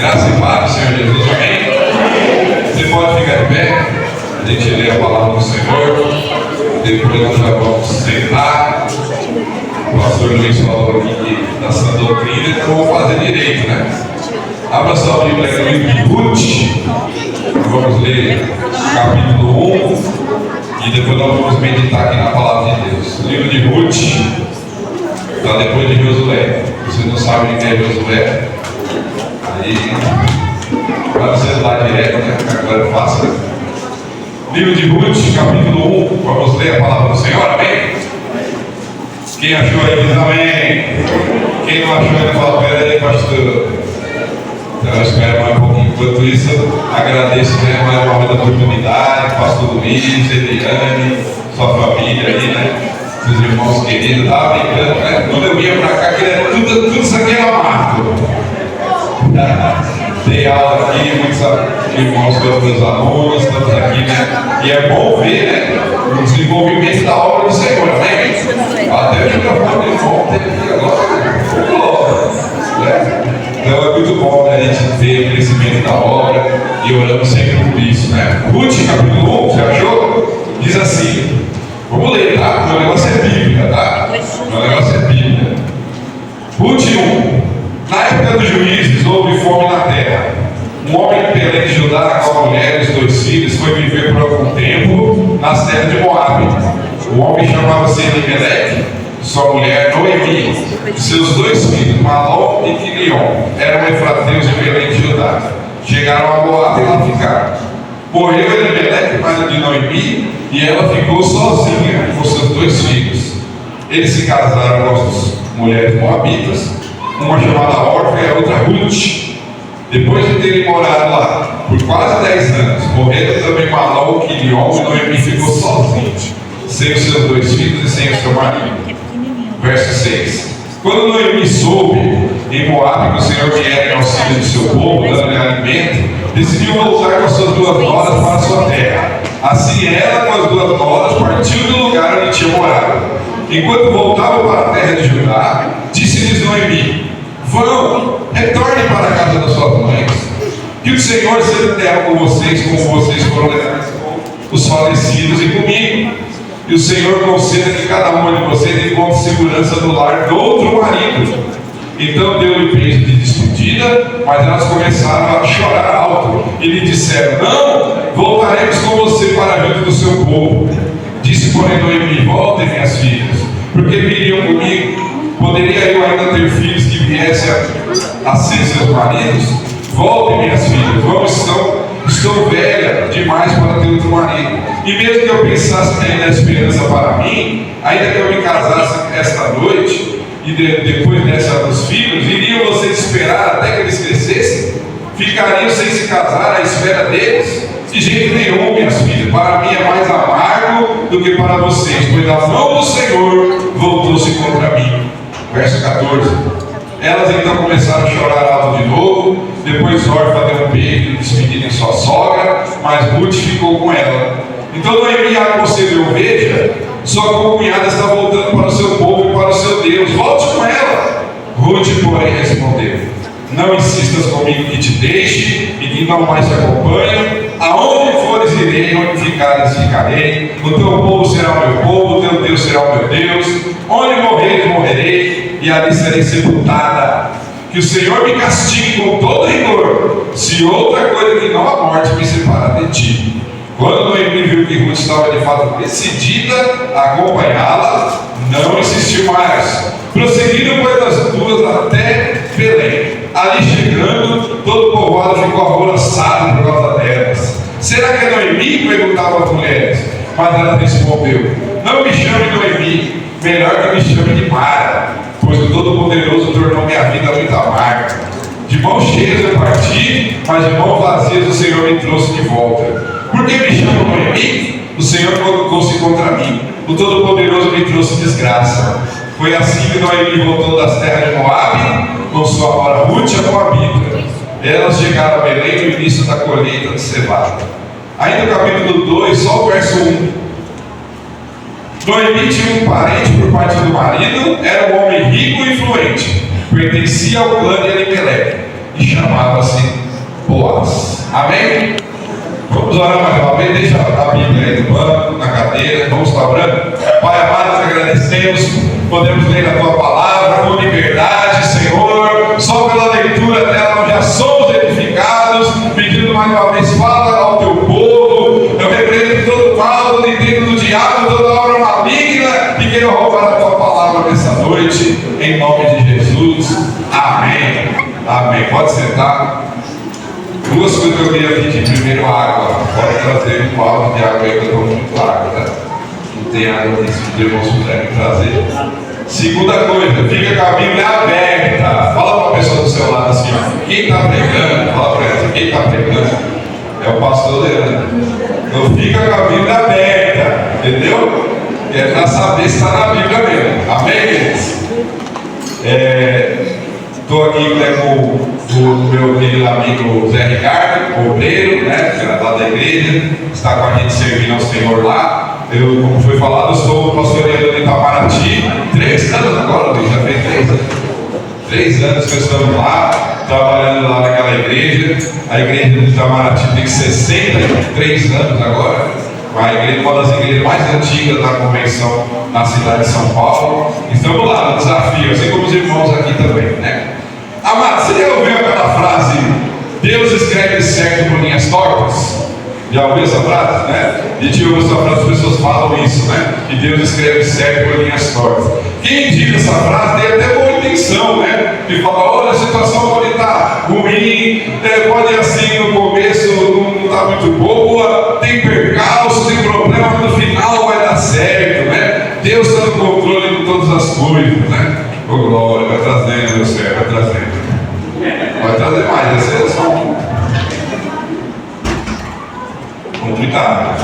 Graça e paz do Senhor Jesus, amém? Você pode ficar de pé, a gente lê a palavra do Senhor, depois nós já vamos sentar. O pastor Luiz falou aqui dessa doutrina, então vamos fazer direito, né? Abra sua Bíblia aqui no livro de Ruth, vamos ler o capítulo 1 e depois nós vamos meditar aqui na palavra de Deus. O livro de Ruth está depois de Josué. Vocês não sabem quem é Josué? Aí vai ser lá direto, né? Agora é fácil. Livro de Ruth, capítulo 1. Vamos ler a palavra do Senhor, amém? Quem achou aí diz amém. Quem não achou aí fala, pera aí, pastor. Então eu espero mais um pouquinho. Enquanto isso, agradeço mais uma vez a oportunidade, pastor Luiz, Eliane, sua família aí, né? Seus irmãos queridos, estava brincando, né? Quando eu vinha para cá, tudo isso aqui era mato. Dei aula aqui, muitos irmãos foram meus alunos, estamos aqui, né? E é bom ver, né? O desenvolvimento da obra do Senhor, né? Até o microfone volta aqui agora. Então é muito bom, né, a gente ver o crescimento da obra e oramos sempre por isso, né? Ruth, capítulo 1, você achou? Diz assim, vamos ler, tá? Meu negócio é Bíblia, tá? Meu negócio é Bíblia. Ruth 1. Na época dos juízes houve fome na terra. Um homem de Belém de Judá, com a mulher e os 2 filhos, foi viver por algum tempo nas terras de Moabe. O homem chamava-se Elimelec, sua mulher Noemi, e seus 2 filhos, Malom e Quilion, eram efrateus de Belém de Judá. Chegaram a Moabe e lá ficaram. Morreu Elimelec, marido de Noemi, e ela ficou sozinha com seus 2 filhos. Eles se casaram com as mulheres moabitas, uma chamada Orfa e a outra Ruth. Depois de terem morado lá por quase 10 anos, morreram também Malom, Quilion, e Noemi ficou sozinha, sem os seus 2 filhos e sem o seu marido. Verso 6. Quando Noemi soube em Moabe que o Senhor viera em auxílio de seu povo, dando-lhe alimento, decidiu voltar com as suas 2 noras para a sua terra. Assim ela, com as 2 noras, partiu do lugar onde tinha morado. Enquanto voltavam para a terra de Judá, disse-lhes Noemi: vão, retornem para a casa das suas mães. Que o Senhor seja terra com vocês, como vocês foram leais com os falecidos e comigo. E o Senhor conceda que cada uma de vocês encontre segurança no lar do outro marido. Então deu-lhe beijo de despedida, mas elas começaram a chorar alto e lhe disseram: não, voltaremos com você para junto do seu povo. Disse, porém, Noemi: voltem, minhas filhas, porque viriam comigo. Poderia eu ainda ter filhos que viessem a ser seus maridos? Voltem, minhas filhas, vamos, estou velha demais para ter outro marido. E mesmo que eu pensasse ainda a esperança para mim, ainda que eu me casasse esta noite, e depois dessa dos filhos, iriam vocês esperar até que eles crescessem? Ficariam sem se casar à espera deles? De jeito nenhum, minhas filhas, para mim é mais amargo do que para vocês, pois a mão do Senhor voltou-se contra mim. Verso 14. Elas então começaram a chorar alto de novo. Depois Orfa deu um beijo despedindo em sua sogra, mas Ruth ficou com ela. Então Noemi aconselhou: veja, sua concunhada está voltando para o seu povo e para o seu Deus, volte com ela. Ruth, porém, respondeu: não insistas comigo que te deixe e que não mais te acompanhe. Aonde fores irei, onde ficares ficarei. O teu povo será o meu povo, o teu Deus será o meu Deus. Onde morreres, morrerei, e ali serei sepultada. Que o Senhor me castigue com todo rigor, se outra coisa que não a morte me separar de ti. Quando Noemi viu que Ruth estava de fato decidida a acompanhá-la, não insistiu mais. Prosseguiram, pois, as 2 até Belém. Ali chegando, todo o povoado ficou alvoroçado por causa delas. Será que é Noemi? Perguntavam as mulheres. Mas ela respondeu: não me chame Noemi, melhor que me chame de Mara, pois o Todo-Poderoso tornou minha vida muito amarga. De mãos cheias eu parti, mas de mãos vazias o Senhor me trouxe de volta. Por que me chamam Noemi? O Senhor colocou-se contra mim, o Todo-Poderoso me trouxe desgraça. Foi assim que Noemi voltou das terras de Moabe, com sua nora Ruth a Moabita. Elas chegaram a Belém no início da colheita de cevada. Aí no capítulo 2, só o verso 1. Noemi tinha um parente por parte do marido, era um homem rico e influente, pertencia ao clã de Elimelec. e chamava-se Boaz. Amém? Vamos orar mais uma vez, deixa a Bíblia aí no banco, na cadeira, vamos estar orando. Pai amado, te agradecemos, podemos ler a tua palavra com liberdade, Senhor, só pela leitura dela nós já somos edificados, pedindo mais uma vez, fala ao teu povo, eu repreendo todo mal, todo intento do diabo, toda obra maligna que queira roubar a tua palavra nessa noite, em nome de Jesus, amém, amém. Pode sentar. Duas coisas que eu queria pedir. Primeiro, água. Pode trazer um balde de água aí, que eu estou muito água, tá? Não tem água nisso, que Deus puder me trazer. Segunda coisa, fica com a Bíblia aberta. Fala para a pessoa do seu lado assim, ó. Quem está pregando, fala para ela, quem está pregando é o pastor Leandro. Então fica com a Bíblia aberta, entendeu? É para saber se está na Bíblia mesmo. Amém, queridos? Estou aqui com o meu querido amigo Zé Ricardo, obreiro, né, que era lá da igreja, está com a gente servindo ao Senhor lá. Eu, como foi falado, estou pastoreando em Itamaraty, 3 anos agora, já fez 3 anos. 3 anos que estamos lá, trabalhando lá naquela igreja. A igreja de Itamaraty tem 63 anos agora. A igreja é uma das igrejas mais antigas da convenção na cidade de São Paulo. Estamos lá no desafio, assim como os irmãos aqui também, né? Amado, você já ouviu aquela frase, Deus escreve certo por linhas tortas? Já ouviu essa frase, né? A gente ouve essa frase, as pessoas falam isso, né? Que Deus escreve certo por linhas tortas. Quem diz essa frase tem até boa intenção, né? Que fala, olha, a situação pode estar ruim, pode assim no começo não está muito boa, tem percalço, tem problema, mas no final vai dar certo, né? Deus está no controle de todas as coisas, né? Ô glória, vai trazendo, meu céu, vai trazendo. Vai trazer mais, essa é só complicado.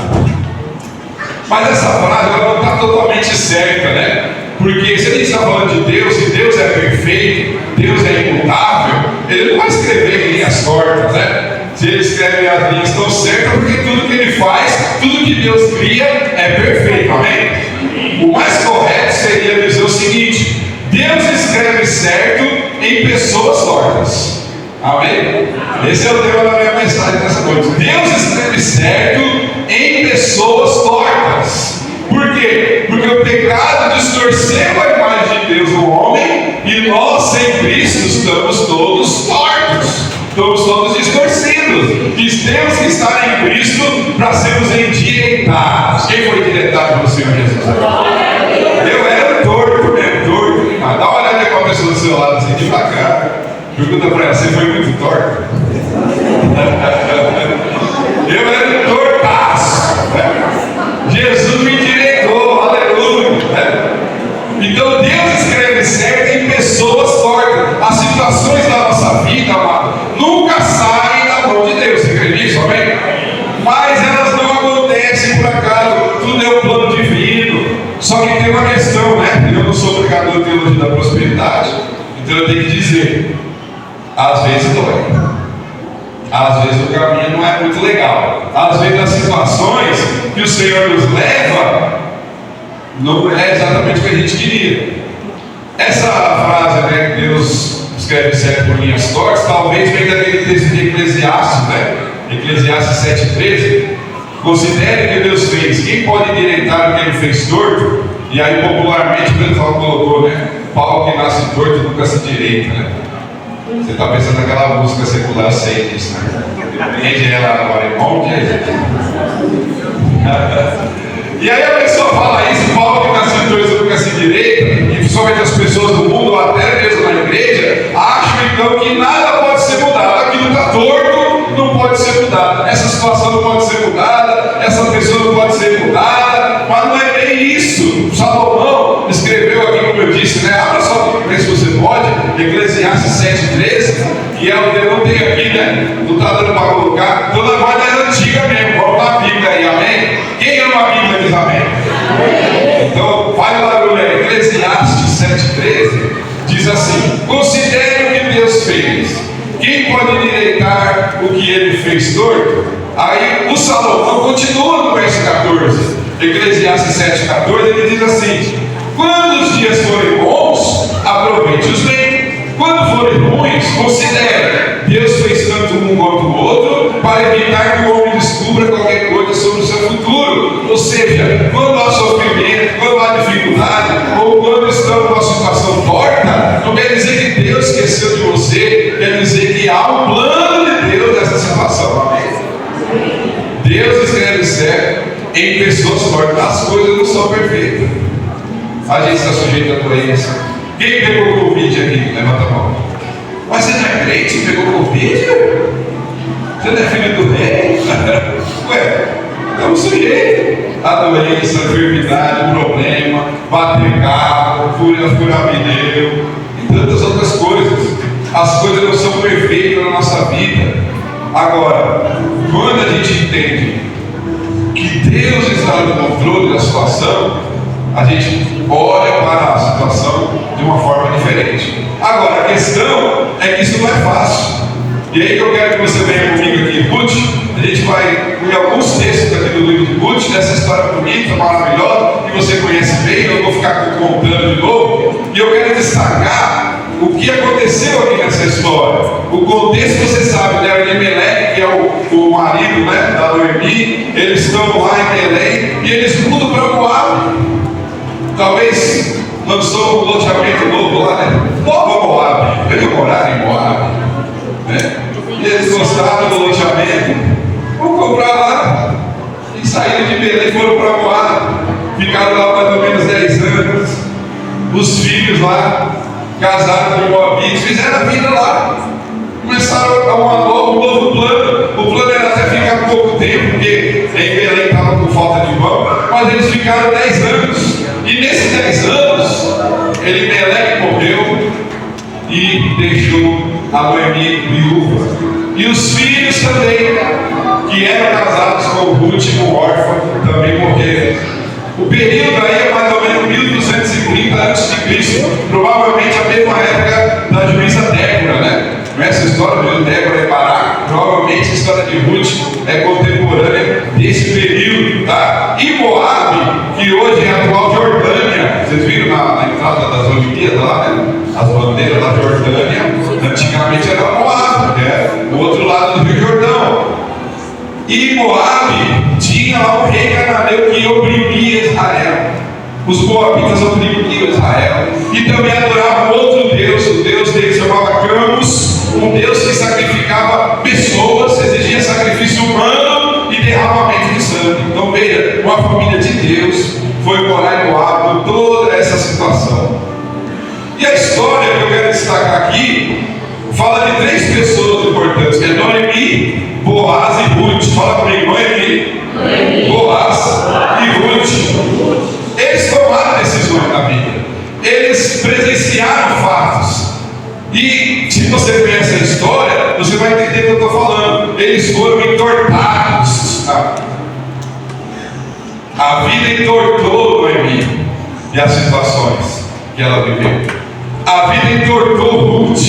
Mas essa frase ela não está totalmente certa, né? Porque se a gente está falando de Deus, se Deus é perfeito, Deus é imutável, Ele não vai escrever em linhas tortas, né? Se Ele escreve as linhas tão certas, porque tudo que Ele faz, tudo que Deus cria é perfeito, amém? O mais correto seria dizer o seguinte: Deus escreve certo em pessoas tortas. Amém? Esse é o tema da minha mensagem nessa noite. Deus escreve certo em pessoas tortas. Por quê? Porque o pecado distorceu a imagem de Deus no homem e nós, sem Cristo, estamos todos tortos. Estamos todos distorcidos. E temos que estar em Cristo para sermos endireitados. Quem foi endireitado pelo Senhor Jesus? Eu era torto, torto. Mas dá uma olhada com a pessoa do seu lado assim, devagar. Pergunta para ela, você foi muito torto? Eu era tortaço, né? Jesus me direitou, aleluia, né? Então Deus escreve certo em pessoas tortas. As situações da nossa vida, amado, nunca saem da mão de Deus. Você crê nisso, amém? Mas elas não acontecem por acaso, tudo é um plano divino. Só que tem uma questão, né? Eu não sou pregador de teologia da prosperidade, então eu tenho que dizer, às vezes dói. Às vezes o caminho não é muito legal. Às vezes as situações que o Senhor nos leva não é exatamente o que a gente queria. Essa frase, né, que Deus escreve certo por linhas tortas, talvez venha daquele texto de Eclesiastes, né? Eclesiastes 7,13. Considere que Deus fez. Quem pode endireitar o que Ele fez torto? E aí popularmente o pessoal colocou, né? Pau que nasce torto nunca se direita, né? Você está pensando naquela música secular sem isso, né? Entende ela agora, irmão? E aí a pessoa fala isso, Paulo que nasceu torto nunca se direita, e principalmente as pessoas do mundo, ou até mesmo na igreja, acham então que nada pode ser mudado. Aquilo está torto, não pode ser mudado. Essa situação não pode ser mudada, essa pessoa não pode ser mudada, mas não é bem isso. Salomão escreveu aqui, como eu disse, né? Abra só para ver se você pode, Eclesiastes 7,13, e eu não tenho aqui, né? Não está dando para colocar, então na guarda é antiga mesmo. Vamos lá, a Bíblia aí, amém? Quem ama a Bíblia diz amém? Então, vai lá, mulher, Eclesiastes 7,13 diz assim: considere o que Deus fez. Quem pode endireitar o que Ele fez torto? Aí o Salomão continua no verso 14, Eclesiastes 7,14, ele diz assim: quando os dias forem bons, aproveite-os bem, Quando forem ruins, considere: Deus fez tanto um quanto o outro para evitar que o homem descubra qualquer coisa sobre o seu futuro. Ou seja, quando há sofrimento, quando há dificuldade, ou quando estamos numa situação torta, não quer dizer que Deus esqueceu de você, quer dizer que há um plano de Deus nessa situação. Amém? Deus escreve certo em pessoas tortas. As coisas não são perfeitas. A gente está sujeito a doença. Quem pegou Covid aqui? Levanta a mão. Mas você não é crente? Pegou Covid? Você não é filho do rei? Ué, estamos sujeitos a doença, enfermidade, problema, bater carro, furar pneu e tantas outras coisas. As coisas não são perfeitas na nossa vida. Agora, quando a gente entende que Deus está no controle da situação, a gente olha para a situação de uma forma diferente. Agora, a questão é que isso não é fácil. E aí eu quero que você venha comigo aqui em Ruth. A gente vai em alguns textos aqui do livro de Ruth, dessa história bonita, maravilhosa, que você conhece bem. Eu vou ficar contando de novo. E eu quero destacar o que aconteceu aqui nessa história. O contexto você sabe, né? O Elimelec, que é o marido, né, da Noemi, eles estão lá em Belém e eles mudam para Moab. Talvez lançou um loteamento novo lá, né? Nova Moab, veio morar em Moab, né? E eles gostaram do loteamento, vão comprar lá. E saíram de Belém e foram para Moab. Ficaram lá mais ou menos 10 anos. Os filhos lá casaram com Moabitas, fizeram a vida lá. Começaram um novo plano. O plano era até ficar pouco tempo, porque em Belém estava com falta de pão, mas eles ficaram 10 anos. E nesses 10 anos, Elimelec morreu e deixou a Noemi viúva. E os filhos também, que eram casados com o último órfão, também morreram. O período aí é mais ou menos 1230 antes de Cristo, provavelmente a mesma época da juíza Débora, né? Essa história de Débora e Barak, provavelmente a história de Ruth é contemporânea desse período, tá? E Moab, que hoje é a atual Jordânia, vocês viram na entrada das Olimpíadas lá, né? As bandeiras da Jordânia, antigamente era Moab, que é o outro lado do Rio Jordão. E Moab tinha lá um rei cananeu que oprimia Israel. Os moabitas oprimiam Israel e também adoravam outro Deus. O Deus deles chamava Camus, um Deus que sacrificava pessoas, exigia sacrifício humano e derramamento de sangue. Então veja, uma família de Deus foi morar em Moab com toda essa situação. E a história que eu quero destacar aqui fala de 3 pessoas importantes, que é Noemi, Boaz e Ruth. Fala comigo, Noemi, Boaz e Ruth. Eles tomaram decisões na vida. Eles presenciaram fatos. E se você conhece a história, você vai entender o que eu estou falando. Eles foram entortados. A vida entortou Noemi e as situações que ela viveu. A vida entortou Ruth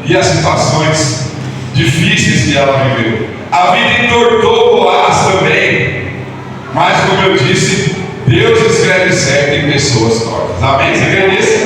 e as situações difíceis que ela viveu. A vida entortou Boaz também. Mas como eu disse, Deus escreve certo em pessoas tortas. Amém? Você crê nisso?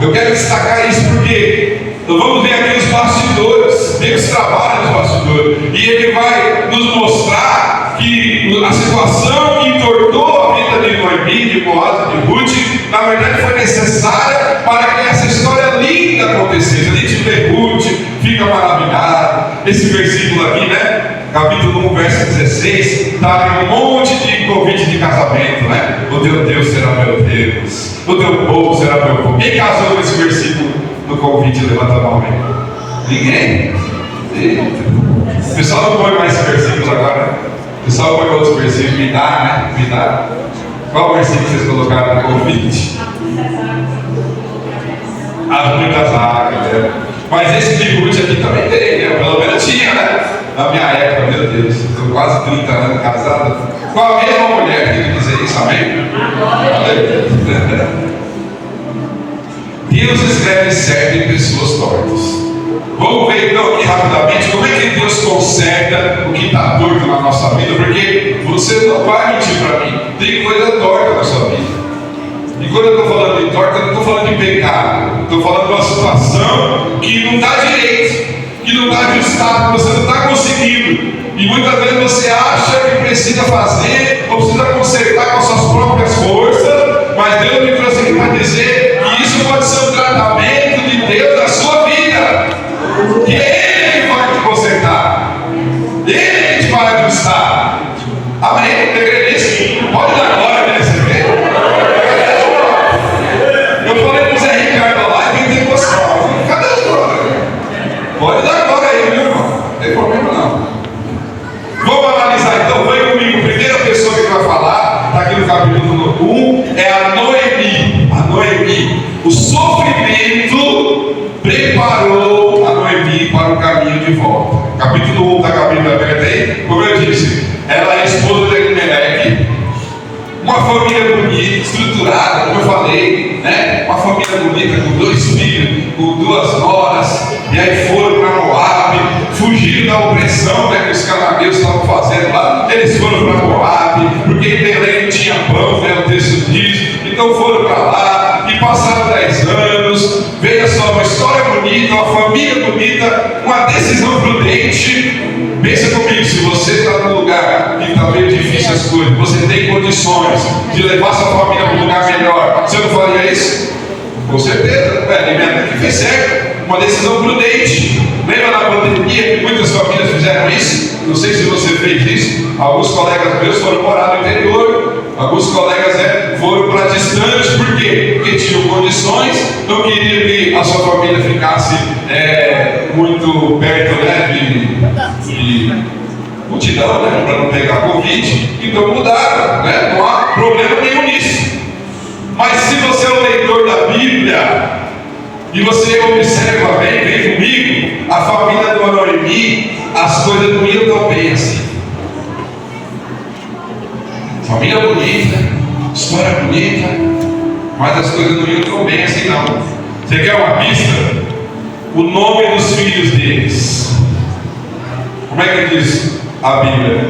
Eu quero destacar isso porque nós vamos ver aqui os bastidores. Deus trabalha nos bastidores. E Ele vai nos mostrar que a situação que entortou a vida de Noemi, de Boaz e de Ruth, na verdade foi necessária para que essa história linda acontecesse. A gente lê Ruth, fica maravilhado. Esse versículo aqui, né? Capítulo 1, verso 16, está um monte de convite de casamento, né? O teu Deus será meu Deus, o teu povo será meu povo. Quem casou com esse versículo no convite? Levanta a mão aí. Ninguém? O pessoal não põe mais esse versículo agora. O pessoal põe outros versículos. Me dá, né? Me dá. Qual versículo vocês colocaram no convite? As muitas águas, né? Mas esse de Ruth aqui também tem, né? Pelo menos tinha, né? Na minha época, meu Deus, estou quase 30 anos casado com a mesma mulher, tem que dizer isso, amém? Deus escreve certo em pessoas tortas. Vamos ver então aqui rapidamente como é que Deus conserta o que está torto na nossa vida, porque você não vai mentir para mim, tem coisa torta na sua vida. E quando eu estou falando de torta, eu não estou falando de pecado. Estou falando de uma situação que não está direito, que não está ajustado, que você não está conseguindo. E muitas vezes você acha que precisa fazer, ou precisa consertar com as suas próprias forças, mas Deus me trouxe aqui para dizer que isso pode ser um tratamento de Deus na sua vida. Que é Ele que vai te consertar, Ele que te vai ajustar. Amém? Você crê nisso? Pode dar glória nesse evento. Eu falei para o Zé Ricardo lá e vem pentecostal. Cadê a glória? Pode dar glória aí, meu irmão. Não tem problema não. Vamos analisar então, vem comigo. Primeira pessoa que vai falar, está aqui no capítulo 1, é a Noemi. A Noemi. O sofrimento preparou a Noemi para o caminho de volta. Capítulo 1 da Bíblia aberta aí, como eu disse, ela é esposa de Elimelec, uma família bonita, estruturada, como eu falei, né? Uma família bonita com 2 filhos, com 2 noras, e aí foram para Moabe, fugiram da opressão, né, que os cananeus estavam fazendo lá. Eles foram para Moabe, porque em Belém não tinha pão, né, o texto diz. Então foram para lá e passaram 10 anos. Veja só, uma história bonita, uma família bonita, uma decisão prudente. Pensa comigo, se você está num lugar que está meio difícil as coisas, você tem condições de levar sua família para um lugar melhor, você não faria isso? Com certeza. Elimelec que fez certo, uma decisão prudente. Lembra da pandemia que muitas famílias fizeram isso? Não sei se você fez isso. Alguns colegas meus foram morar no interior, alguns colegas foram para distante. Por quê? Porque tinham condições, não queriam que a sua família ficasse muito perto, né, de multidão, né, para não pegar Covid. Então mudaram, né? Não há problema nenhum nisso. Mas se você é um leitor da Bíblia e você observa bem, vem comigo, a família do Noemi, as coisas não iam tão bem assim. Família bonita, história bonita, mas as coisas não iam tão bem assim não. Você quer uma pista? O nome dos filhos deles. Como é que diz a Bíblia?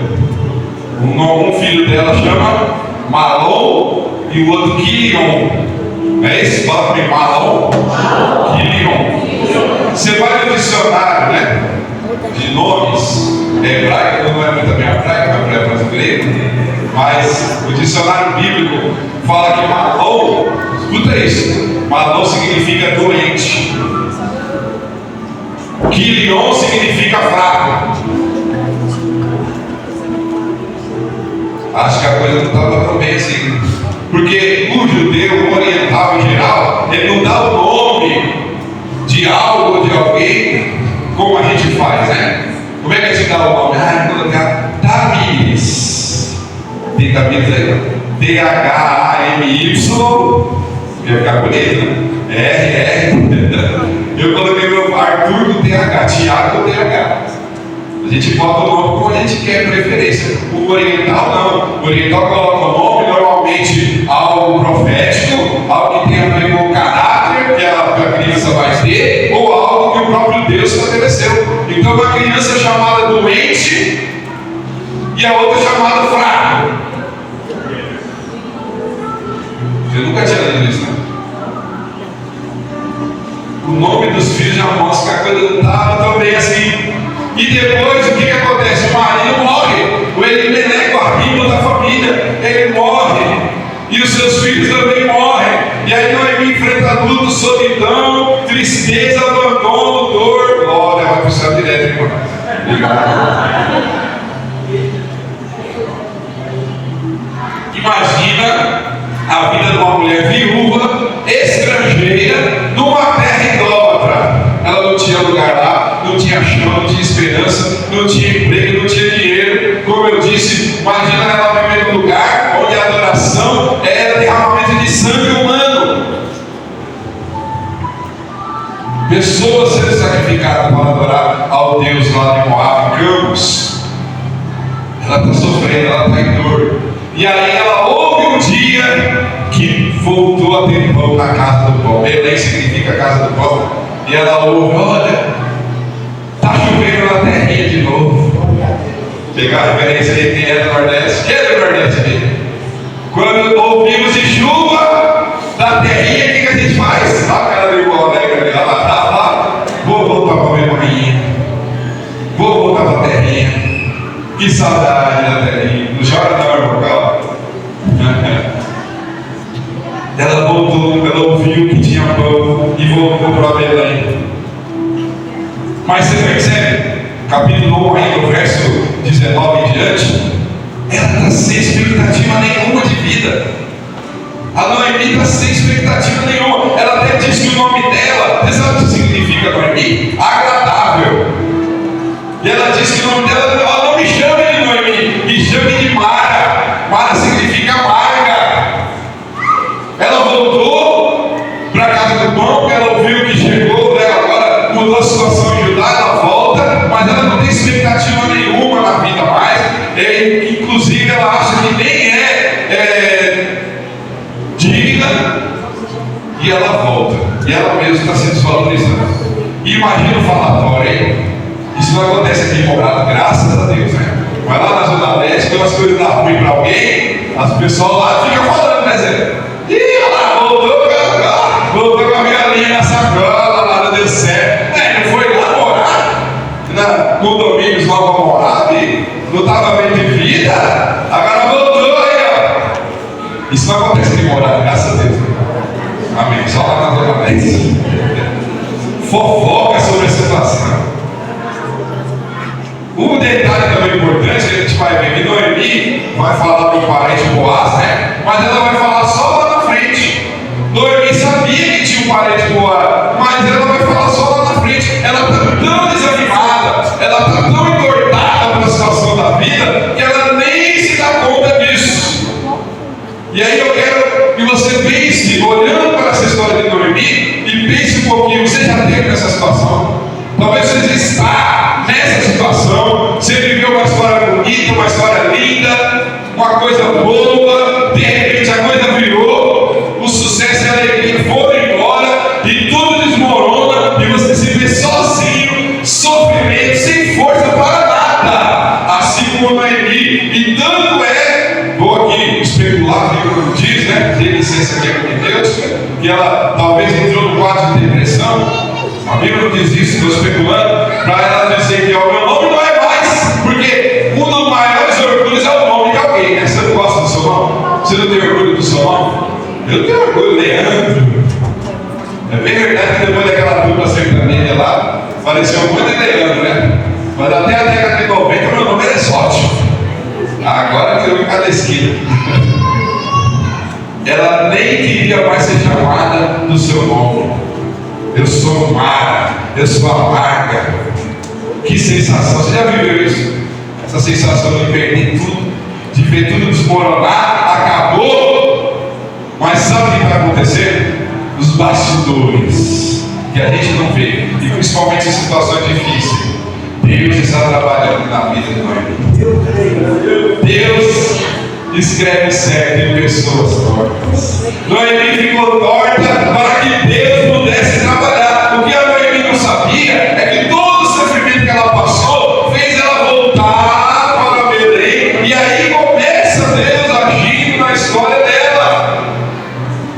Um filho dela chama Malom e o outro Quilion. É esse? Fala para mim, Malom, Quilion. Você vai no dicionário, né, de nomes hebraico, não é muito bem hebraico, é mais grego, mas o dicionário bíblico fala que Malom, escuta isso, Malom significa doente, Quilion significa fraco. Acho que a coisa não estava tão bem assim, porque o judeu, o oriental em geral, ele não dá o nome de algo ou de alguém como a gente faz, né? Como é que a gente dá o nome? Ah, vou colocar Tamires. Tem Tamires aí? T-H-A-M-Y. Ia ficar bonito, né? R-R. Eu coloquei meu Arthur com TH, Tiago com TH. A gente bota o nome como a gente quer, preferência. O oriental não. O oriental coloca o nome, normalmente algo profético, algo que tem a ver com o caráter que a criança vai ter, ou algo que o próprio Deus estabeleceu. Então uma criança é chamada doente e a outra é chamada fraco. Você nunca tinha lido isso, né? O nome dos filhos já mostra que a coisa não estava tão bem assim. E depois o que acontece? O marido morre. O Elimelec, o arrimo da família, ele morre. E os seus filhos também morrem. E aí Noemi enfrenta luto, solidão, tristeza, abandono, dor. Glória, vai puxar direto, irmão. Imagina a vida de uma mulher viúva, estrangeira, numa terra idólatra. Ela não tinha lugar lá, não tinha chão, não tinha esperança, não tinha emprego, não tinha dinheiro. Como eu disse, imagina ela vivendo num lugar onde a adoração era derramamento de sangue humano. Pessoas sendo sacrificadas para adorar ao Deus lá de Moab, Campos. Ela está sofrendo, ela está em dor. E aí ela ouve um dia que voltou a ter pão na casa do pão. Belém significa casa do pão. E ela ouve, olha, está chovendo na terrinha de novo. Pegar a referência aí, quem é do Nordeste? Quem é do Nordeste aí? Quando ouvimos de chuva, mas a cara de igual alegre, ela tá lá, vou voltar para minha maninha, vou voltar para a terrinha, que saudade da terrinha, não chora não, irmão, calma. Ela voltou, ela ouviu que tinha pão e voltou para Belém. Mas você percebe, capítulo 1 aí, no verso 19 em diante, ela está sem expectativa nenhuma de vida. A Noemi está sem expectativa nenhuma. Ela até diz que o nome dela, você sabe o que significa Noemi? Agradável. E ela diz que o nome dela, ela não me chame de Noemi, me chame de Mara. Mara significa amarga. Ela voltou para a casa do pão, porque ela ouviu que chegou, né? Agora mudou a situação em Judá, ela volta, mas ela não tem expectativa nenhuma na vida mais. Inclusive ela acha que nem é digna, e ela volta, e ela mesma está se desvalorizando. E imagina o falatório, hein? Isso não acontece aqui em Morado, graças a Deus, né? Vai lá na Zona Leste, quando as coisas dão ruim para alguém, as pessoas lá ficam falando, né, Zé? Ih, ela voltou com a minha linha na sacola, lá não deu certo. Não foi lá morar na condomínios Nova Morabe, não estava bem de vida, agora voltou aí, ó. Isso não acontece aqui em Morado, graças a Deus. Amém. Só lá na Zona Leste. Fofoca sobre a situação. Um detalhe também importante que a gente vai ver que Noemi vai falar do parente Boaz, né? Mas ela vai falar só lá na frente. Noemi sabia que tinha um parente Boaz, mas ela vai falar só lá na frente. Ela está tão desanimada, ela está tão entortada pela situação da vida, que ela nem se dá conta disso. E aí eu quero que você pense, olhando para essa história de Noemi, e pense um pouquinho, você já teve nessa situação? Talvez você já está nessa situação, você viveu uma história bonita, uma história linda, uma coisa boa, de repente a coisa virou, o sucesso e a alegria foram embora, e tudo desmorona, e você se vê sozinho, sofrimento, sem força para nada, assim como Noemi. E tanto vou aqui especular, como diz, né? Tem licença aqui com Deus, que ela talvez entrou no quadro de depressão. A Bíblia não diz isso, estou especulando, para ela dizer que o meu nome não é mais, porque um dos maiores orgulhos é o nome de alguém, né? Você não gosta do seu nome? Você não tem orgulho do seu nome? Eu tenho orgulho, Leandro. É bem verdade que depois daquela dupla sertaneja lá, faleceu muito Leandro, né? Mas até a década de 90 meu nome era exótico. Agora que eu em cada esquina. Ela nem queria mais ser chamada do seu nome. Eu sou Mara, eu sou amarga. Que sensação, você já viveu isso? Essa sensação de perder tudo, de ver tudo desmoronar, acabou. Mas sabe o que vai acontecer? Os bastidores, que a gente não vê, e principalmente em situações difíceis. Deus está trabalhando na vida de Noemi. Deus escreve certo em pessoas tortas. Noemi ficou torta para que Deus pudesse trabalhar. O que a Noemi não sabia é que todo o sofrimento que ela passou fez ela voltar para Belém, e aí começa Deus agindo na história dela.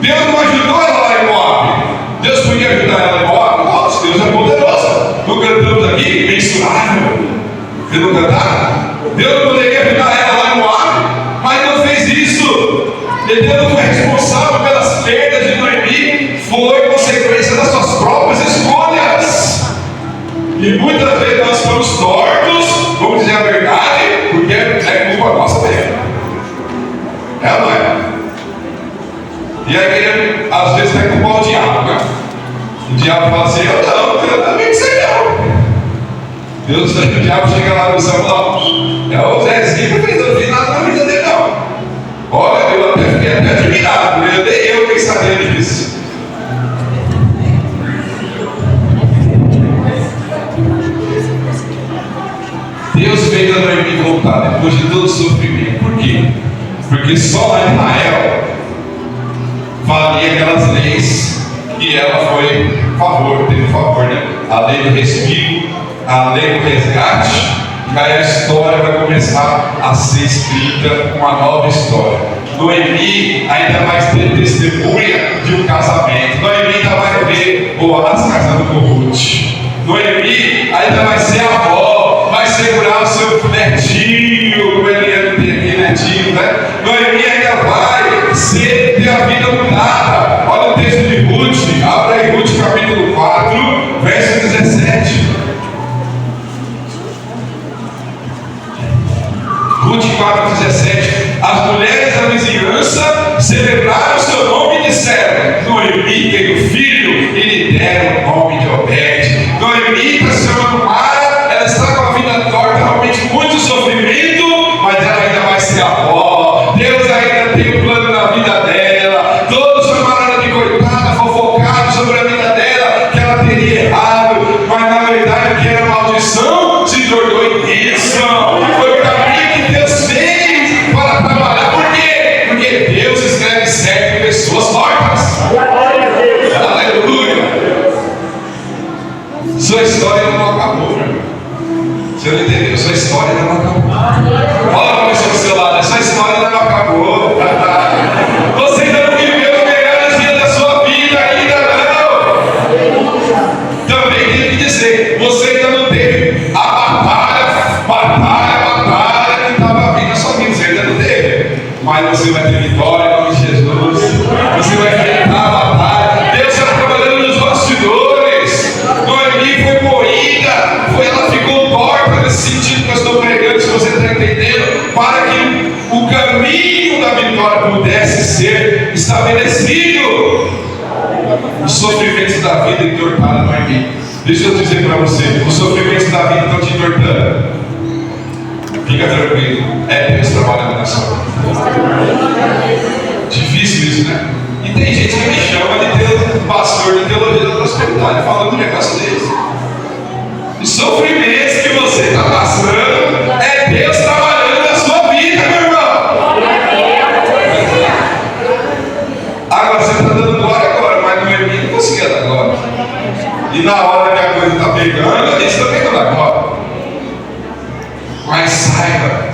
Deus não ajudou ela lá em Moab. Deus podia ajudar ela em Moab? Nossa, Deus é poderoso. Não cantamos aqui, mensurável. Vocês não cantaram? Deus poderia ajudar ela lá em Moab, mas não fez isso. E Deus não foi responsável pelas perdas de Noemi, foi consequência das suas próprias escolhas. E muitas vezes nós estamos tortos, vamos dizer a verdade, porque é culpa nossa mesmo. É ou não é? E aí, às vezes, vai culpar o diabo, né? O diabo fala assim: eu também sei não. Deus, o diabo chega lá no céu e fala: é o Zezinho que fez, eu não fiz nada na vida dele, não. Olha, eu até fiquei admirado, nem eu fiquei sabendo disso. Deus fez a Noemi voltar depois de todo o sofrimento. Por quê? Porque só lá em Israel valia aquelas leis que ela foi teve favor, né? A lei do respiro, a lei do resgate. E aí a história vai começar a ser escrita, uma nova história. Noemi ainda vai ter testemunha de um casamento. Noemi ainda vai ver Boaz casando com Ruth. Noemi ainda vai ser avó, vai segurar o seu netinho, como ele ia ter netinho, né? Noemi ainda vai ter a vida mudada. Olha o texto de Ruth, abre aí Ruth capítulo 4, verso 17. Ruth 4,17. As mulheres da vizinhança celebraram o seu nome e disseram: Noemi tem um filho, e lhe deram o nome de Obed. Noemi está se chamando Mara, ela está com a vida torta, realmente muito sofrimento, mas ela ainda vai ser avó. Deus ainda tem um plano na vida dela. Todos chamaram ela de coitada, fofocaram sobre a vida dela, que ela teria errado, mas na verdade o que era maldição se tornou em bênção. Foi o caminho que Deus fez para trabalhar. Por quê? Porque Deus escreve certo em pessoas mortas. Aleluia! Sua história não acabou, meu irmão. Você não entendeu? Sua história não acabou. Olha para a pessoa do seu lado, sua história não acabou. Você ainda não viveu os melhores dias da sua vida, ainda não. Também tenho que dizer, você ainda não teve a batalha que estava vindo na sua vida. Você ainda não teve. Mas você vai ter vitória em nome de Jesus. Você vai enfrentar a batalha. Deus está trabalhando nos bastidores. Noemi foi moída, ela ficou torta nesse sentido que eu estou pregando, se você está entendendo, para que o caminho da vitória pudesse ser estabelecido. Os sofrimentos da vida entortaram Noemi. Deixa eu dizer para você, os sofrimentos da vida estão te entortando. Fica tranquilo, é Deus trabalhando na sua vida. Difícil isso, né? E tem gente que me chama de pastor de teologia da prosperidade falando um negócio desse. Os sofrimentos que você está passando é Deus trabalhando na sua vida, meu irmão. Agora você está dando glória agora, mas Noemi não conseguia dar glória. E na hora que a coisa está pegando, a gente também não dá glória. Mas saiba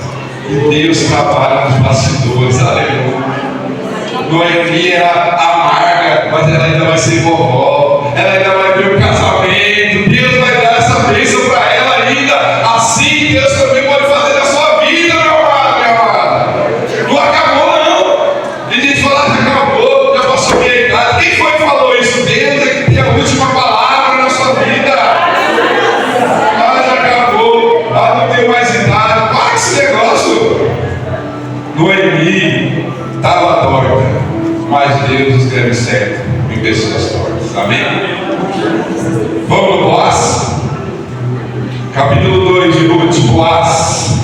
que Deus trabalha nos bastidores, aleluia. Noemi era amarga, mas ela ainda vai ser vovó, ela ainda vai ver o casamento. Deus vai dar essa bênção para ela ainda. Assim Deus também pode fazer na sua vida, meu amado, minha amada. Não acabou, não. Tem gente que fala que acabou, já passou minha idade. Quem foi que falou isso? Deus é que tem a última palavra na sua vida. Já acabou, não tenho mais idade. Para com esse negócio. Noemi estava torta, mas Deus escreve certo em pessoas tortas. Amém? Vamos no Boaz, capítulo 2 de Ruth. Boaz,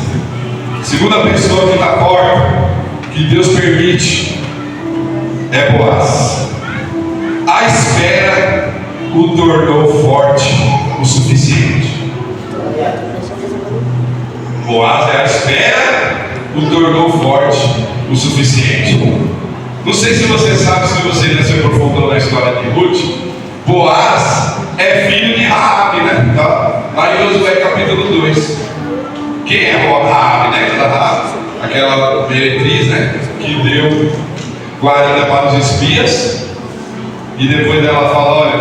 segunda pessoa que está torta, que Deus permite, é Boaz. A espera o tornou forte o suficiente. Boaz é a espera o tornou forte o suficiente. Não sei se você sabe, se você já se aprofundou na história de Ruth. Boaz é filho de Raabe, né? Tá? Lá em Josué capítulo 2. Quem é Raabe, né? Aquela meretriz, né? Que deu guarida para os espias. E depois dela fala: olha,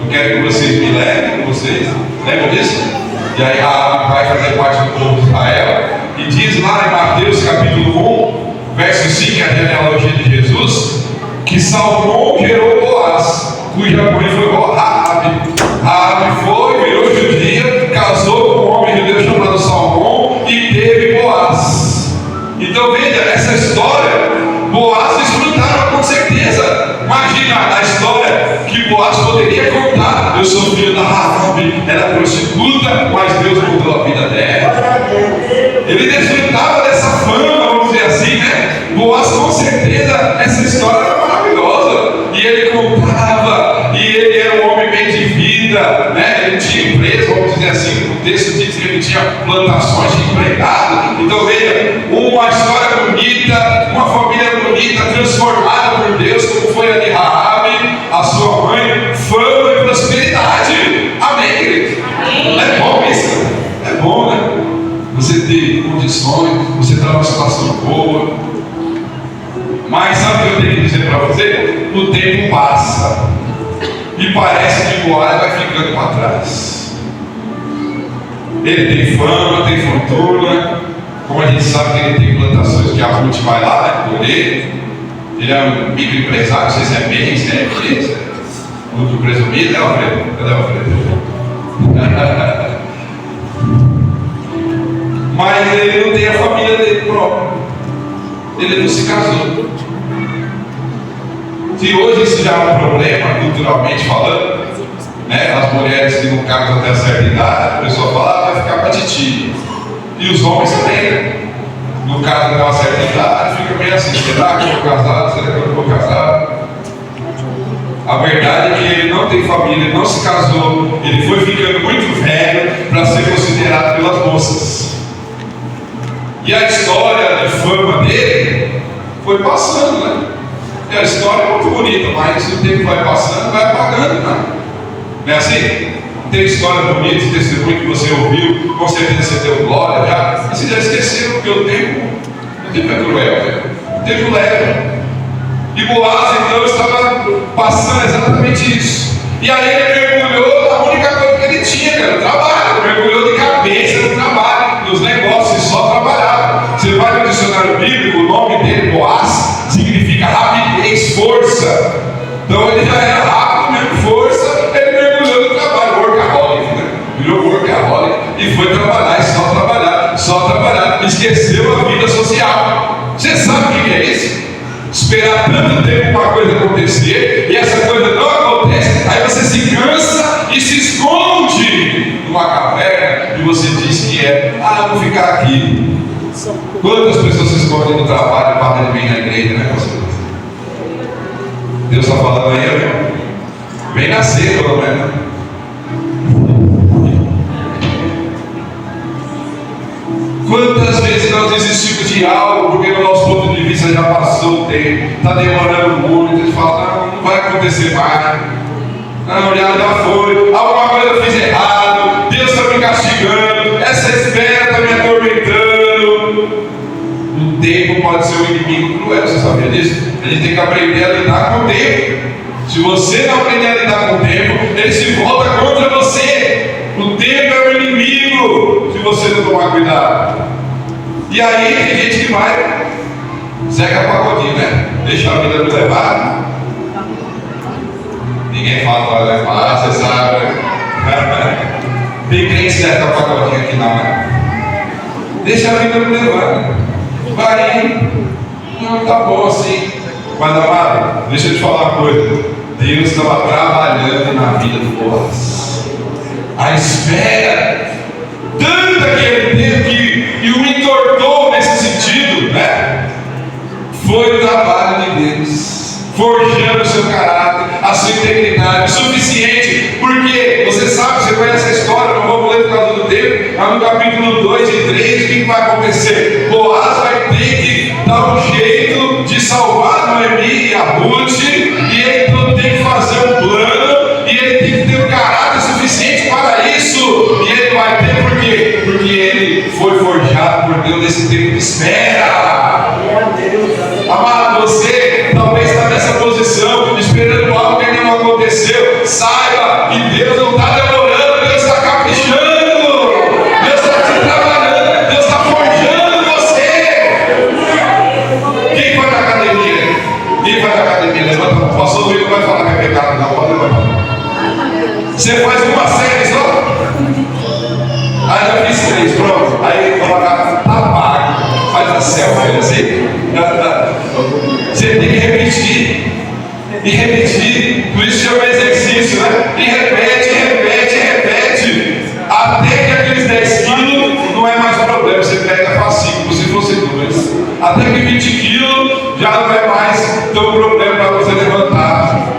eu quero que vocês me levem com vocês. Lembra disso? E aí Raabe vai fazer parte do povo de Israel. E diz lá em Mateus capítulo 1, verso 5, a genealogia de Jesus, que Salmão gerou Boaz, cuja mãe foi Raabe. Raabe foi, virou judia, casou com um homem judeu chamado Salmão e teve Boaz. Então veja, essa história, Boaz desfrutava com certeza. Imagina a história que Boaz poderia contar: eu sou filho da Raabe, ela é prostituta, mas Deus mudou a vida dela. Ele desfrutava dessa fama, vamos dizer assim, né? Boaz, com certeza, essa história era maravilhosa. E ele contava, e ele era um homem bem de vida, né? Ele tinha empresa, vamos dizer assim, o texto diz que ele tinha plantações de empregado. Então veja, uma história bonita, uma família bonita, transformada por Deus, como foi a de Raabe, a sua mãe, fama e prosperidade. Amém, querido? É bom isso? É bom, né? Você ter condições, você está numa situação boa. Mas sabe o que eu tenho que dizer para você? O tempo passa e parece que Boaz vai ficando para trás. Ele tem fama, tem fortuna. Como a gente sabe que ele tem plantações que a Ruth vai lá, né, colher. Ele é um microempresário, não sei se é bem, se é empresa. Muito presumido, né, Alfredo? Cadê o Alfredo? Mas ele não tem a família dele própria. Ele não se casou. Se hoje isso já é um problema, culturalmente falando, né, as mulheres que não casam até a certa idade, a pessoa fala, vai ficar para titi. E os homens também, né? No caso de uma certa idade, fica meio assim, será que eu vou casar? Será que eu não vou casar? A verdade é que ele não tem família, ele não se casou, ele foi ficando muito velho para ser considerado pelas moças. E a história de fama dele foi passando, né? E a história é muito bonita, mas o tempo vai passando, vai apagando, né? Não é assim? Tem história bonita, testemunho que você ouviu, com certeza você deu glória já, mas você já esqueceu porque o tempo é cruel, né? O tempo leva. E Boaz então estava passando exatamente isso. E aí ele mergulhou na única coisa que ele tinha, que era o trabalho. Mergulhou de cabeça no trabalho, nos negócios, e só trabalhava. Você vai no dicionário bíblico, o nome dele, Boaz, significa rapidez, força. Então ele já era rápido mesmo, força, ele mergulhou no trabalho, workaholic, né? Virou workaholic e foi trabalhar, e só trabalhar. Esqueceu a vida social. Você sabe o que é isso? Esperar tanto tempo uma coisa acontecer e essa coisa não acontece, aí você se cansa e se esconde numa caverna e você diz que eu vou ficar aqui. Quantas pessoas se escondem no trabalho para de vir na igreja, né, pastor? Deus está falando aí, amém? Vem nascer, pelo menos. Quantas vezes nós desistimos de algo porque no nosso ponto de vista já passou o tempo, está demorando muito, a gente fala, não vai acontecer mais, não, já foi, alguma coisa eu fiz errado, Deus está me castigando, essa espera está me atormentando. O tempo pode ser um inimigo cruel, você sabia disso? A gente tem que aprender a lidar com o tempo. Se você não aprender a lidar com o tempo, ele se volta contra você. O tempo é o inimigo, se você não tomar cuidado. E aí tem gente que vai Zeca Pagodinho, né? Deixa a vida me levar. Ninguém fala para levar, você sabe, né? Tem crente Zeca Pagodinho aqui não, né? Deixa a vida me levar. Vai, não tá bom assim. Mas amado, deixa eu te falar uma coisa. Deus estava trabalhando na vida do Boaz. A espera, tanta que ele teve que o entortou nesse sentido, né? Foi o trabalho de Deus, forjando o seu caráter, a sua integridade, o suficiente, porque você sabe, você conhece a história, não vamos ler por causa do tempo, mas no capítulo 2 e 3, o que vai acontecer? Boaz vai ter que dar um jeito de salvar Noemi e a Ruth, e ele então tem que fazer um plano, e ele tem que ter um caráter suficiente para isso, e ele vai ter por quê? Porque ele foi forjado por Deus nesse tempo de espera. Amado, você talvez está nessa posição, esperando algo que ainda não aconteceu. Saiba que Deus não está demorando, Deus está caprichando, Deus está te trabalhando, Deus está forjando você. Quem vai na academia? Quem vai na academia? Levanta a mão. O pastor Luiz não vai falar que é pecado, não. Pode levantar. Você faz uma série só? Aí já fiz 3, pronto. Aí coloca apaga, faz a selfie assim. Você tem que repetir e repetir. Por isso chama exercício, né? E repete, até que aqueles 10 quilos não é mais problema. Você pega facinho, se fosse 2. Até que 20 quilos já não é mais tão problema para você levantar.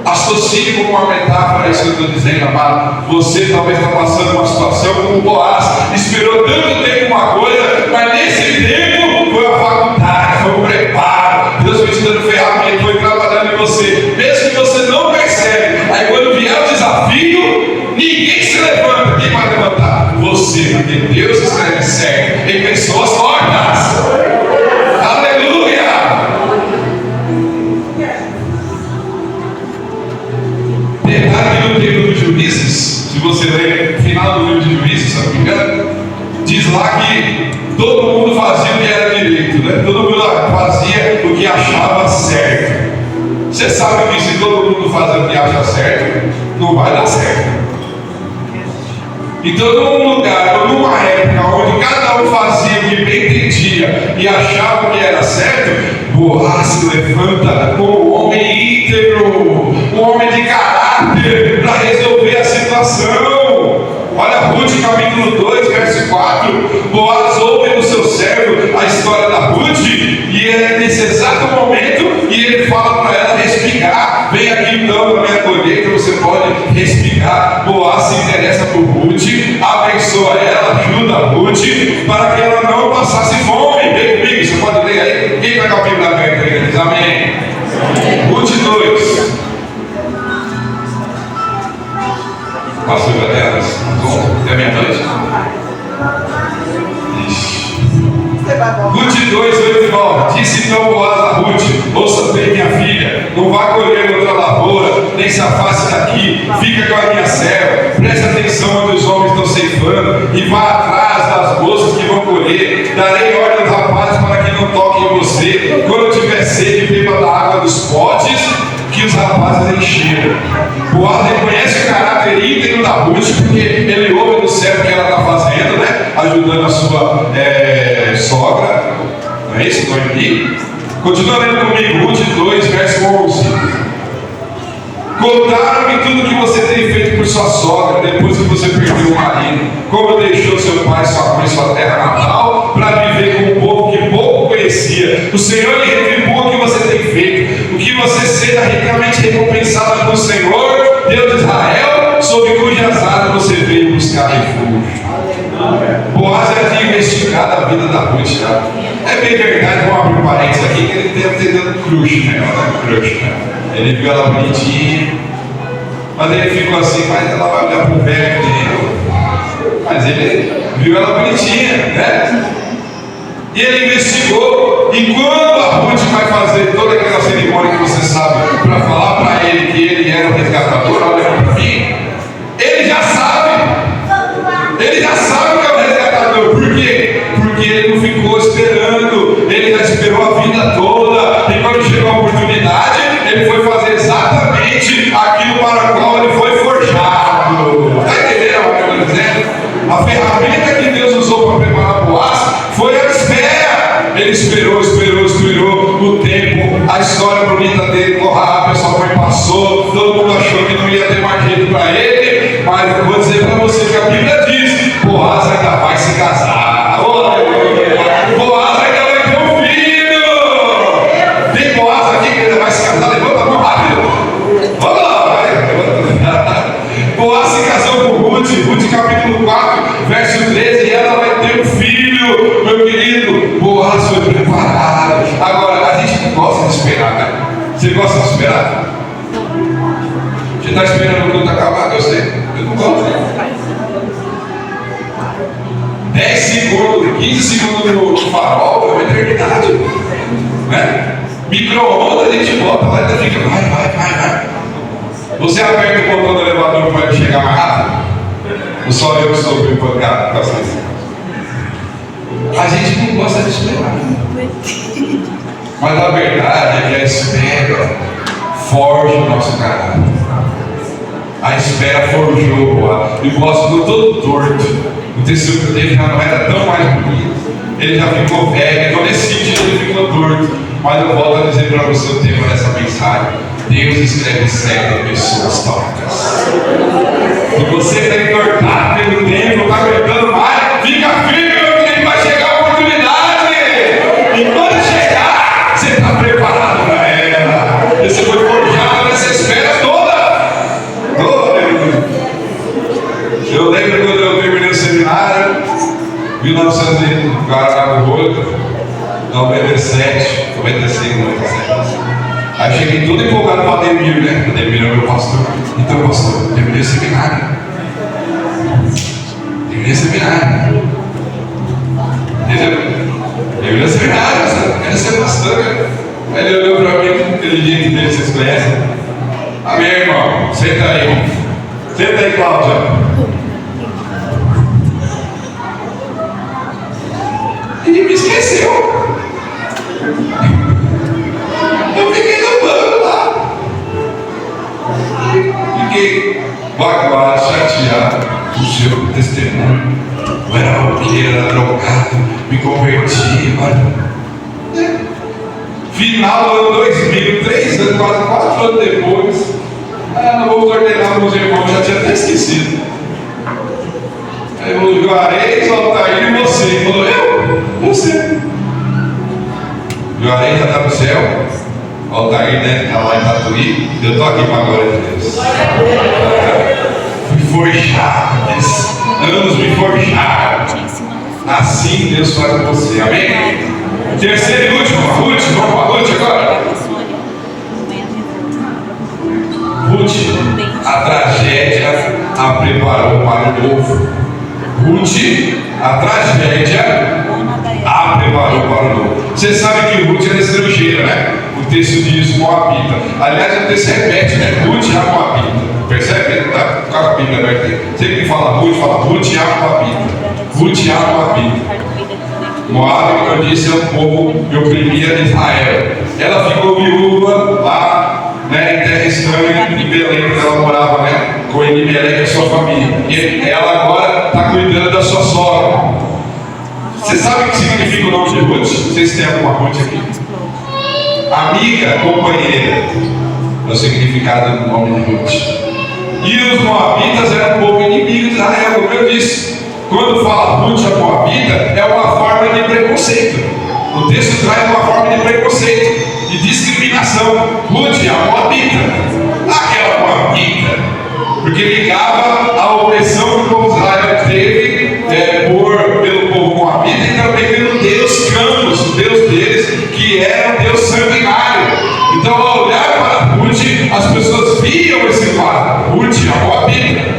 Associe como uma metáfora isso que eu estou dizendo, amado. Você talvez está passando uma situação como o Boaz, esperou tanto tempo uma coisa, mas nesse tempo foi a faculdade, foi o preparo. Deus foi te dando ferramenta, foi trabalhando em você, mesmo que você não percebe. Aí quando vier o desafio, ninguém se levanta. Quem vai levantar? Você, porque Deus escreve certo em pessoas mortas. Aleluia! Diz lá que todo mundo fazia o que era direito, né? Todo mundo fazia o que achava certo. Você sabe que se todo mundo fazer o que acha certo, não vai dar certo. Então, num lugar, ou numa época onde cada um fazia o que bem entendia e achava que era certo, Boaz se levanta como um homem íntegro, um homem de caráter, para resolver a situação. Olha Ruth capítulo 2, verso 4. Boaz ouve do seu servo a história da Ruth, e é nesse exato momento, e ele fala para ela respigar. Vem aqui então na minha colheita, você pode respigar. Boaz se interessa por Ruth, abençoa ela, ajuda a Ruth, para que ela não passasse fome. Vem comigo, você pode ler aí? Quem vai com a Bíblia aberta aí? Diz amém. Ruth 2. Passou a tela? Até meia-noite? Ruth 2, 8 e 9. Disse então Boaz a Ruth: ouça bem, minha filha, não vá colher outra lavoura, nem se afaste daqui, fica com a minha serva, preste atenção onde os homens estão ceifando, e vá atrás das moças que vão colher. Darei ordem aos rapazes para que não toquem em você. Quando eu tiver sede, beba da água dos potes que os rapazes encheram. Boaz reconhece o caráter íntegro da Ruth, porque ele ouve do céu o que ela está fazendo, né? Ajudando a sua sogra. Não é isso? Noemi? Continua lendo comigo, Ruth 2, verso 11. Contaram-me tudo que você tem feito por sua sogra, depois que você perdeu o marido, como deixou seu pai, sua mãe, sua terra natal, para viver com um povo que pouco conhecia. O Senhor lhe retribua o que você tem feito, o que você seja ricamente recompensado pelo Senhor, Deus de Israel, sob cujas asas você veio buscar refúgio. Boaz já tinha investigado a vida da Ruth. É bem verdade, vamos abrir um parênteses aqui, que ele deve ter dado crush nela, Ele viu ela bonitinha, mas ele ficou assim, mas ela vai olhar para o velho dele. Mas ele viu ela bonitinha, né? E ele investigou, e quando a Ruth vai fazer toda aquela cerimônia que você sabe, para falar para ele que ele era o resgatador, olha para mim, ele já sabe que é o resgatador. Por quê? Porque ele não ficou esperando, ele já esperou a vida toda, e quando chegou a oportunidade, ele foi fazer exatamente aquilo para o qual ele foi forjado. Está entendendo o que eu estou dizendo? A ferramenta que Deus usou para preparar Boaz foi a espera. Ele esperou o tempo, a história bonita dele, a sua mãe passou, todo mundo achou que não ia ter mais jeito para ele, mas eu vou dizer para você que a Bíblia diz: Boaz ainda vai se casar. Boaz ainda vai ter um filho. Tem Boaz aqui que ainda vai se casar? Levanta a mão rápido. Vamos lá, vai. Boaz se casou com Ruth capítulo 4, verso 13, e ela vai ter um filho, meu querido. Boaz foi preparado. Agora, a gente não gosta de esperar, né? Você gosta de esperar? Você está esperando o culto acabar? Eu sei. Eu não gosto. 10 segundos, 15 segundos no farol é uma eternidade, né? Micro-ondas a gente bota lá e fica, vai. Você aperta o botão do elevador para ele chegar mais rápido? Ou só eu que estou empolgado com essa? A gente não gosta de esperar. Mas a verdade é que a espera forja o nosso caráter. A espera forjou Boaz. E Boaz ficou todo torto. O tecido dele já não era tão mais bonito. Ele já ficou velho. Então nesse sentido ele ficou torto. Mas eu volto a dizer para você o tema dessa mensagem: Deus escreve cego em pessoas tortas. E você está entortado pelo tempo, não está aguentando mais, fica firme, porque vai chegar a oportunidade. E quando chegar, você está preparado para ela. Você foi forjado nessa espera toda. Eu lembro quando eu terminei o seminário, 1900 Guaraná-do-Rodo, 97, 96, 97. Aí cheguei todo empolgado para o Ademir, né? O Ademir é o meu pastor. Então, pastor, terminei o seminário. Terminei o seminário. Entendeu? Terminei o seminário, pastor. Quero ser pastor. Aí ele olhou para mim com aquele jeito dele, vocês conhecem? Amém, irmão. Senta aí. Senta aí, Cláudia. me converti, olha. Final do ano 2000, 3 anos, quase 4 anos depois, não vou ordenar meus irmãos, já tinha até esquecido. Aí eu falei, Juarez, Altair e você. Ele falou, eu? Você. Juarez já está no céu, Altair, né, está lá em Tatuí, eu estou aqui para a glória de Deus. Fui forjado, anos me forjaram. Assim Deus faz com você, amém? Terceiro e último, Ruth, vamos para Ruth agora. Ruth, a tragédia a preparou para o novo. Ruth, a tragédia a preparou para o novo. Você sabe que Ruth era estrangeira, né? O texto diz Moabita. Aliás, o texto repete, né? Ruth e a Moabita. Percebe? Tá com a Bíblia aberta aí. Sempre que fala Ruth e a Moabita. Ruth e a Moabita. Moab, como eu disse, é um povo que oprimia Israel. Ela ficou viúva lá, né, em terra estranha, em Belém, onde ela morava, né, com Elimelec e a sua família. E ela agora está cuidando da sua sogra. Você sabe o que significa o nome de Ruth? Vocês têm alguma Ruth aqui? Amiga, companheira. É o significado do nome de Ruth. E os Moabitas eram um povo inimigo de Israel, como eu disse. Quando fala Ruth a Moabita, é uma forma de preconceito. O texto traz uma forma de preconceito, de discriminação. Ruth a Moabita, aquela Moabita, porque ligava a opressão que o povo de Israel teve pelo povo Moabita e também pelo Deus Campos, o Deus deles, que era um Deus sanguinário. Então, ao olhar para Ruth, as pessoas viam esse quadro, Ruth a Moabita.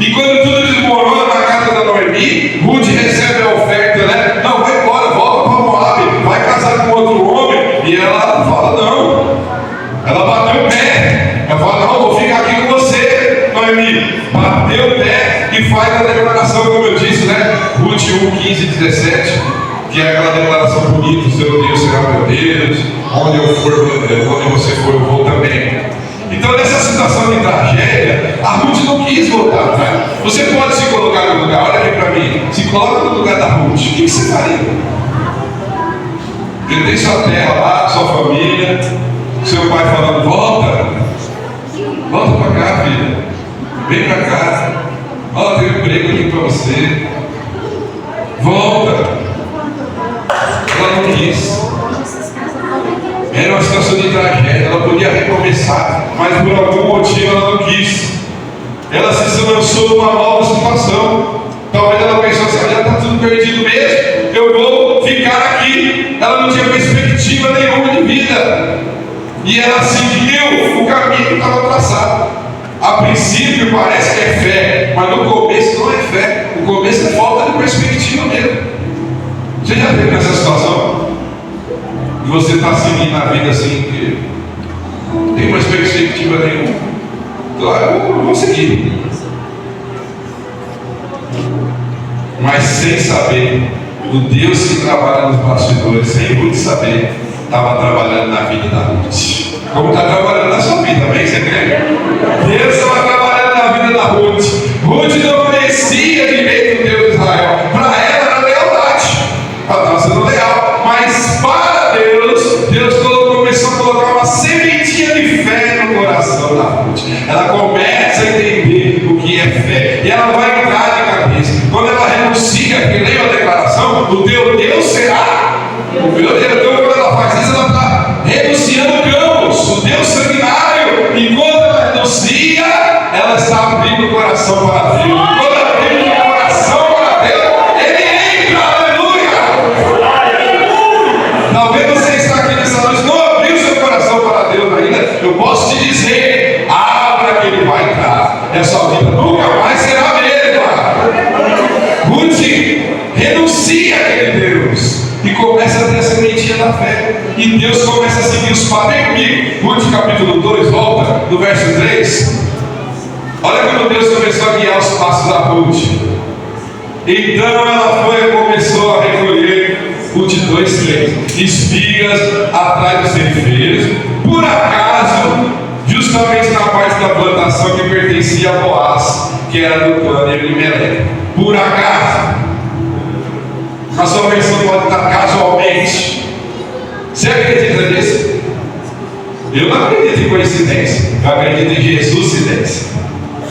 E quando tudo desmorona na casa da Noemi, Ruth recebe a oferta, né? Não, vai embora, volta para Moab, vai casar com outro homem. E ela fala, não. Ela bateu o pé. Ela fala, não, vou ficar aqui com você, Noemi. Bateu o pé e faz a declaração, como eu disse, né? Ruth 1, 15, 17, que é aquela declaração bonita, o seu Deus será meu Deus, onde você for, eu vou também. Então, nessa situação de tragédia, a Ruth não quis voltar. Né? Você pode se colocar no lugar, olha aqui para mim, se coloca no lugar da Ruth, o que você faria? Você tem sua terra lá, sua família, seu pai falando, volta para cá, filha, vem para cá, ó, tem um emprego aqui para você, volta. Ela não quis. Era uma situação de tragédia, ela podia recomeçar, mas por algum motivo ela não quis. Ela se lançou numa nova situação. Talvez ela pensou assim, já está tudo perdido mesmo, eu vou ficar aqui. Ela não tinha perspectiva nenhuma de vida. E ela seguiu o caminho que estava traçado. A princípio parece que é fé, mas no começo não é fé. O começo é falta de perspectiva mesmo. Você já teve essa situação? E você está seguindo a vida assim, que não tem mais perspectiva nenhuma. Claro, eu vou seguir. Mas sem saber, o Deus que trabalha nos bastidores, sem muito saber, estava trabalhando na vida da Ruth. Como está trabalhando na sua vida, amém? Você crê? Deus estava trabalhando na vida da Ruth. Ruth não conhecia direito o Deus de Israel. Para ela era lealdade. Ela estava sendo leal. Mas para Deus começou a colocar uma sementinha de fé no coração da Ruth. Ela começa a entender o que é fé. E ela vai entrar de cabeça. Quando ela renuncia, que nem a declaração, o teu Deus será o meu Deus. Então, quando ela faz isso, ela está renunciando Campos, o Deus sanguinário. E quando ela renuncia, ela está abrindo o coração para Deus. Quando ela abre o coração para Deus, ele entra, aleluia. Talvez você está aqui nessa noite, não abriu seu coração para Deus ainda. Eu posso te dizer, abra que ele vai entrar. E a sua vida nunca mais será a mesma. Ruth renuncia àquele Deus e começa a ter a sementinha da fé. E Deus começa a seguir os passos. Vem comigo, Ruth capítulo 2, volta no verso 3. Olha como Deus começou a guiar os passos da Ruth. Então ela começou a recolher, Ruth 2, 3, espigas atrás dos ceifeiros. Por acaso, justamente na parte da plantação que pertencia a Boaz, que era do clã de Elimelec. Por acaso. A sua versão Eu não acredito em coincidência, eu acredito em Jesuscidência.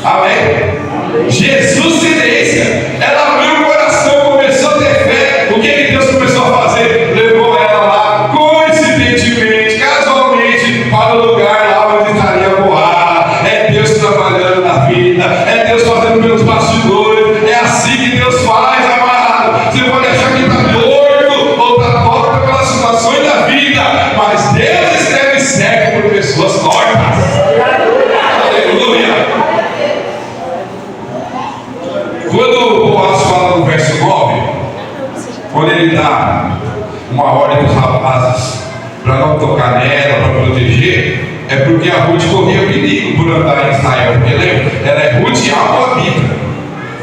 Amém? Jesuscidência. Ela abriu o coração, começou a ter fé. O que Deus começou a fazer? Levou ela lá, coincidentemente, casualmente, para o lugar lá onde estaria Boaz. É Deus trabalhando na vida, é Deus fazendo pelos bastidores. É assim que Deus faz, amado. Você pode achar que está torto ou está torta pelas situações da vida, mas Deus escreve certo por pessoas tortas. Aleluia. Quando o Boaz fala no verso 9, quando ele dá uma ordem para os rapazes para não tocar nela, para proteger, é porque a Ruth corria perigo por andar em Israel. Porque lembra? Ela é Ruth e a Moabita.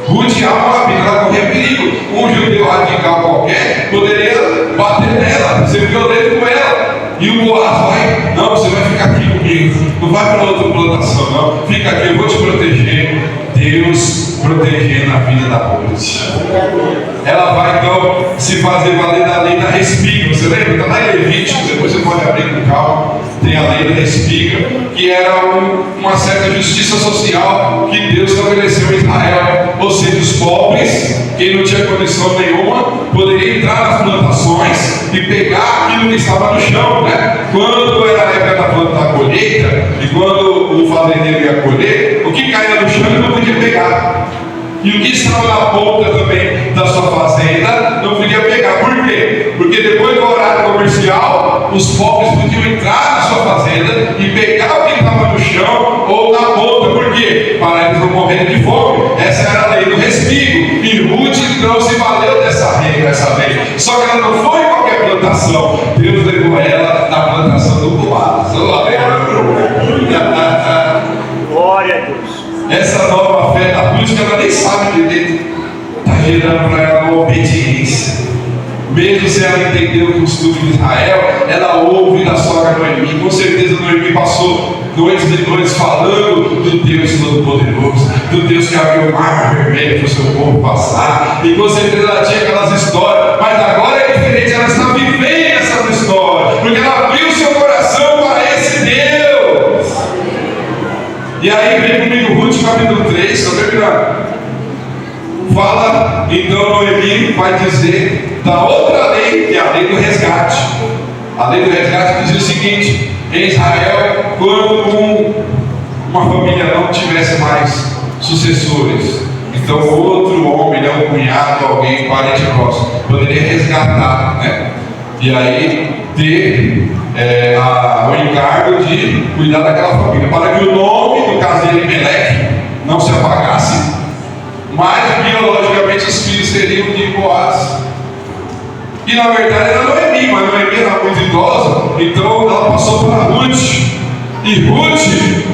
Ruth e a Moabita, ela corria perigo. Um judeu radical qualquer poderia bater nela, ser violento com ela. E o Boaz vai: não, você vai ficar aqui comigo, não vai para outra plantação, não, fica aqui, eu vou te proteger. Deus protegendo a vida da Ruth. Ela vai então se fazer valer da lei da respiga. Você lembra? Está lá em Levítico, depois você pode abrir com calma. Tem a lei da respiga, que era uma certa justiça social que Deus estabeleceu em Israel. Ou seja, os pobres, quem não tinha condição nenhuma, poderia entrar nas plantações e pegar aquilo que estava no chão, né? Quando era a época da colheita, e quando o fazendeiro ia colher, o que caía no chão ele não podia pegar. E o que estava na ponta também da sua fazenda não podia pegar. Por quê? Porque depois do horário comercial, os pobres podiam entrar na sua fazenda e pegar o que estava no chão ou na ponta. Por quê? Para eles não morrerem de fome. Essa era a lei do respigo. E Ruth então se valeu dessa lei. Só que ela não foi em qualquer plantação. Deus levou ela na plantação do Boaz. Glória a Deus. Essa nova fé da Ruth, que ela nem sabe direito, está gerando para ela uma obediência. Mesmo se ela entendeu o costume de Israel, ela ouve da sogra Noemi. Com certeza Noemi passou noites e noites falando do Deus Todo-Poderoso, do Deus que abriu o mar vermelho para o seu povo passar. E com certeza ela tinha aquelas histórias, mas agora é diferente, ela está vivendo essas histórias, porque ela abriu o seu coração para esse Deus. E aí vem comigo Ruth capítulo 3, estou terminando. Fala, então Noemi vai dizer da outra lei, que é a lei do resgate. A lei do resgate dizia o seguinte: em Israel, quando uma família não tivesse mais sucessores, então outro homem, um cunhado, alguém, parente próximo, poderia resgatar, né? E aí ter o encargo de cuidar daquela família, para que o nome, no caso de Elimelec, não se apagasse, mas biologicamente os filhos seriam de Boaz. E na verdade era Noemi, mas Noemi era muito idosa, então ela passou para Ruth. E Ruth,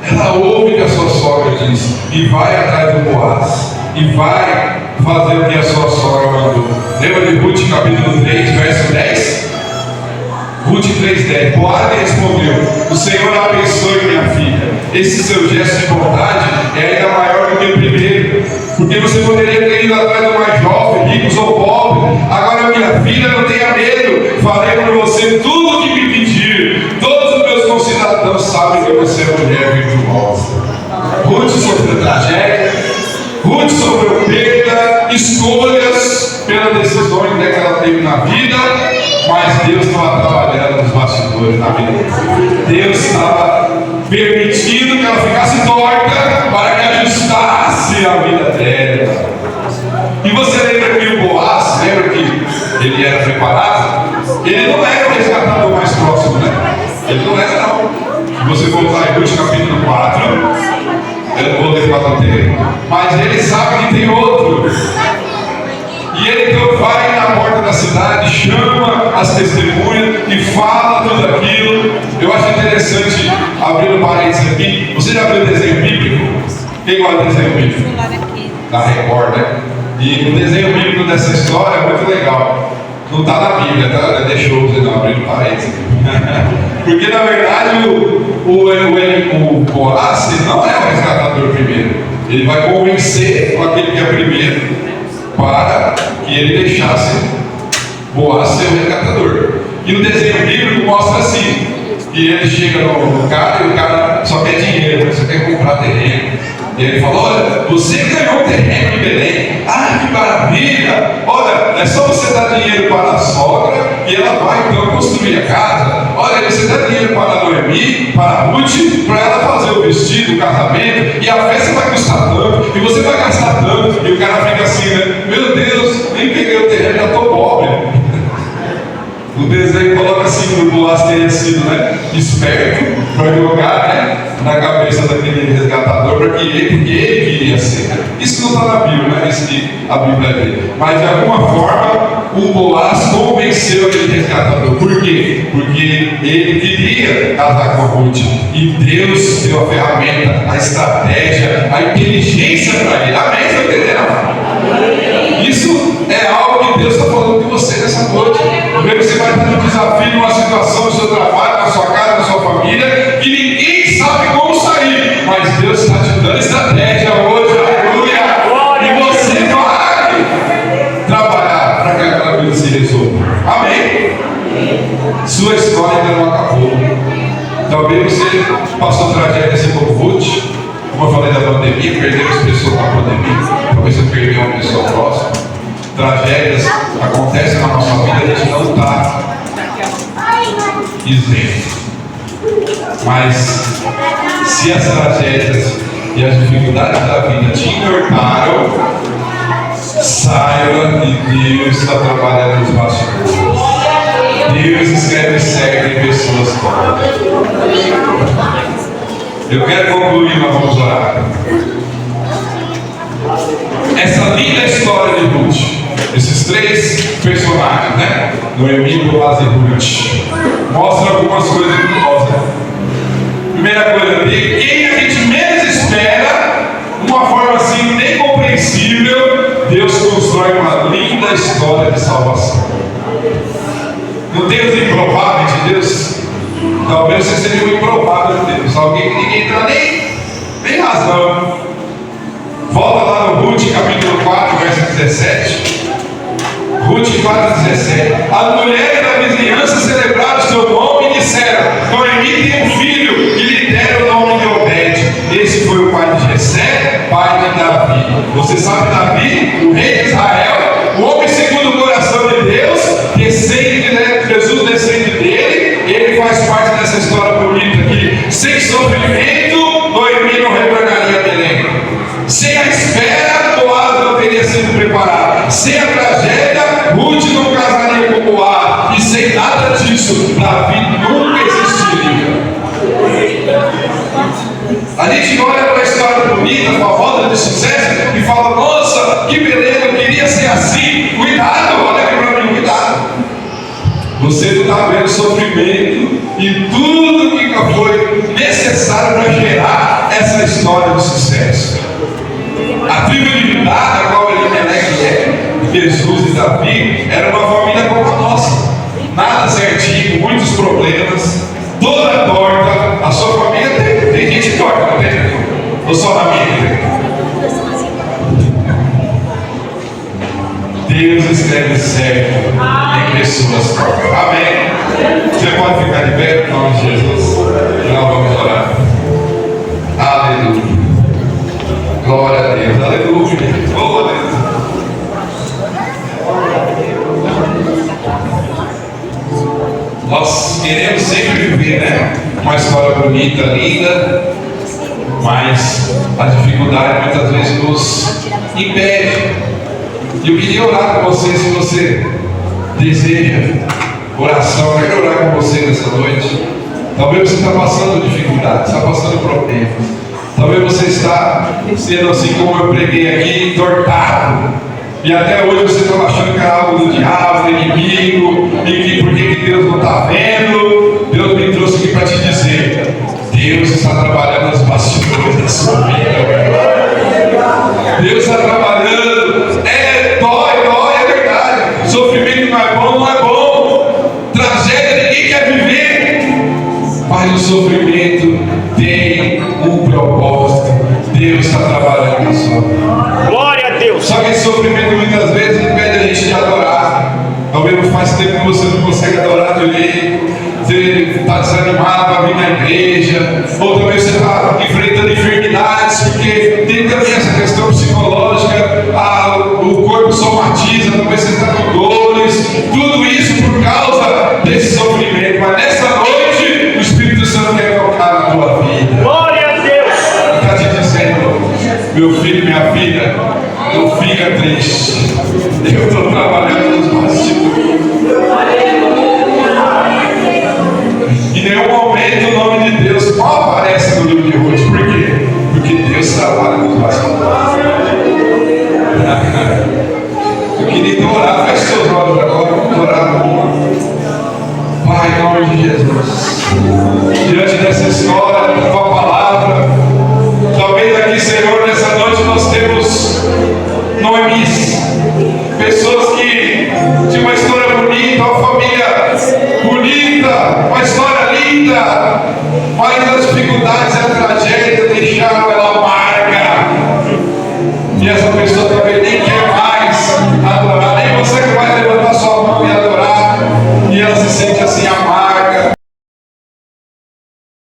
ela ouve o que a sua sogra diz e vai atrás do Boaz e vai fazer o que a sua sogra mandou. Lembra de Ruth capítulo 3, verso 10? Ruth 3,10. Boaz respondeu: o Senhor abençoe minha filha. Esse seu gesto de bondade é ainda maior do que o primeiro, porque você poderia ter ido atrás do mais jovem, ricos ou pobres. Agora minha filha, não tenha medo, farei por você tudo o que me pedir. Todos os meus concidadãos sabem que você é mulher virtuosa. Ruth sofreu tragédia, Ruth sofreu perda, escolhas pelas decisões que ela teve na vida, mas Deus estava trabalhando nos bastidores na vida dela. Deus estava permitindo que ela ficasse torta para que ajustasse a vida dela. E você lembra que o Boaz, lembra que ele era preparado? Ele não era o resgatador mais próximo, né? Ele não era, não. Se você voltar em Ruth capítulo 4, eu não vou ler 4 inteiro, mas ele sabe que tem outro. E ele então vai na porta da cidade, chama as testemunhas e fala tudo aquilo. Eu acho interessante, abrindo parênteses aqui, você já viu o desenho bíblico? Quem gosta de desenho bíblico? Da Record, né? E o desenho bíblico dessa história é muito legal. Não está na Bíblia, tá? Deixou você não abrir parênteses. Porque na verdade o Boaz não é o resgatador primeiro. Ele vai convencer aquele que é primeiro para que ele deixasse Boaz ser o resgatador. E o desenho bíblico mostra assim: E ele chega no cara e o cara só quer dinheiro, você quer comprar terreno. E ele fala: olha, você ganhou um terreno em Belém. Ah, que maravilha! Olha, é só você dar dinheiro para a sogra e ela vai então construir a casa. Olha, você dá dinheiro para a Noemi, para a Ruth, para ela fazer o vestido, o casamento, e a festa vai custar tanto, e você vai gastar tanto. E o cara fica assim, né? Meu Deus, nem peguei o terreno, já estou pobre. O desenho coloca assim que o Boaz teria sido, né, esperto para jogar, né, na cabeça daquele resgatador para que ele queria ser. Isso não está na Bíblia, não é isso que a Bíblia vê. Mas de alguma forma o Boaz convenceu aquele resgatador. Por quê? Porque ele queria casar com a Ruth. E Deus deu a ferramenta, a estratégia, a inteligência para ele. Amém? Está entendendo? Isso é algo que Deus está falando com você nessa noite. Talvez você vai ter um desafio, numa situação no seu trabalho, na sua casa, na sua família, que ninguém sabe como sair, mas Deus está te dando estratégia hoje, aleluia! E você vai trabalhar para que aquela vida se resolva. Amém? Sua história ainda não acabou. Talvez você passou tragédia assim como Ruth, como eu falei da pandemia, perdemos pessoas na pandemia, talvez você perdeu uma pessoa próxima. Tragédias acontecem na nossa vida, a gente não está isento. Mas se as tragédias e as dificuldades da vida te entortaram, saiba que Deus está trabalhando nos bastidores. Deus escreve certo em pessoas todas. Eu quero concluir, nós vamos orar. Essa linda história de Ruth, esses três personagens, né? Noemi, Boaz e Ruth, mostra algumas coisas curiosas. Primeira coisa, de quem a gente menos espera, uma forma assim incompreensível, Deus constrói uma linda história de salvação. No Deus improvável de Deus, talvez você seja um improvável de Deus, alguém que ninguém dá nem razão. Volta lá no Ruth, capítulo 4, verso 17. Ruth 4,17. As mulheres da vizinhança celebraram o seu nome e disseram: Noemi tem um filho, e lhe deram o nome de Obed. Esse foi o pai de Jessé, pai de Davi. Você sabe Davi, o rei de Israel, o homem segundo o coração de Deus, descende, né? Jesus descende dele. Ele faz parte dessa história bonita aqui. Sem sofrimento, Noemi não retornaria a Belém. Sem a espera, Boaz não teria sido preparado. Sem a tragédia, Ruth não casaria com Boaz. E sem nada disso, Davi nunca existiria. A gente olha para a história bonita, com a roda de sucesso, e fala: nossa, que beleza, eu queria ser assim. Cuidado, olha aqui para mim, cuidado. Você não está vendo sofrimento e tudo que foi necessário para gerar essa história de sucesso. A tribo de Judá, da qual Elimelec é, Jesus e Davi, era uma família como a nossa. Nada certinho, muitos problemas, toda torta. A sua família tem gente torta, não tem? Ou só na minha? Deus escreve certo em pessoas tortas. Amém? Você pode ficar de pé em nome de Jesus? Nós vamos orar. Aleluia. Glória a Deus, aleluia. Glória a Deus. Nós queremos sempre viver, né? Uma história bonita, linda, mas a dificuldade muitas vezes nos impede. E eu queria orar com você, se você deseja oração. Eu quero orar com você nessa noite. Talvez você está passando dificuldades, está passando problemas. Talvez você está sendo assim como eu preguei aqui, entortado. E até hoje você está achando que era algo do diabo, do inimigo, e que por que Deus não está vendo. Deus me trouxe aqui para te dizer: Deus está trabalhando nos bastidores da sua vida. Deus está trabalhando. Dói, é verdade. Sofrimento não é bom. Tragédia, ninguém quer viver. Mas o sofrimento tem um propósito. Deus está trabalhando na sua vida. Glória a Deus. Só que esse sofrimento muitas vezes impede a gente de adorar. Talvez não faz tempo que você não consegue adorar direito. Você está desanimado para vir na igreja, ou talvez você está enfrentando enfermidades, porque tem também essa questão psicológica, o corpo somatiza, talvez você está com dores, tudo isso por causa desse sofrimento. Mas nessa noite, o Espírito Santo quer tocar na tua vida. Glória a Deus. Está te dizendo, meu filho, minha filha, não fica triste. Eu estou trabalhando nos bastidores. Em nenhum momento o nome de Deus não aparece no livro de Ruth. Por quê? Porque Deus trabalha nos bastidores. Eu queria orar, feche seus olhos agora, vamos orar. Pai, em nome de Jesus, diante dessa história, da tua palavra, talvez aqui, Senhor, nessa noite nós temos nomes, pessoas que tinham uma história bonita, uma família bonita, uma história linda, mas as dificuldades e a tragédia deixaram